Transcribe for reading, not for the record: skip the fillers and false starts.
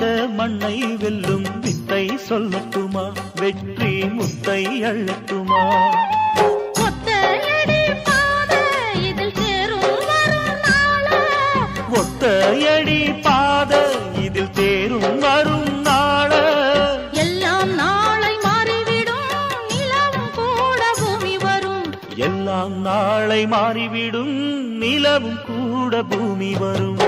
இந்த மண்ணை வெல்லும் வித்தை சொல்லட்டுமா, வெற்றி முத்தை அள்ளட்டுமா? ஒத்தையடி பாதை இதில் தேரும் வரும் நாளே, ஒத்தையடி பாதை இதில் தேரும் வரும் நாளே. எல்லாம் நாளை மாறிவிடும் நிலவும் கூட பூமி வரும், எல்லாம் நாளை மாறிவிடும் நிலவும் கூட பூமி வரும்.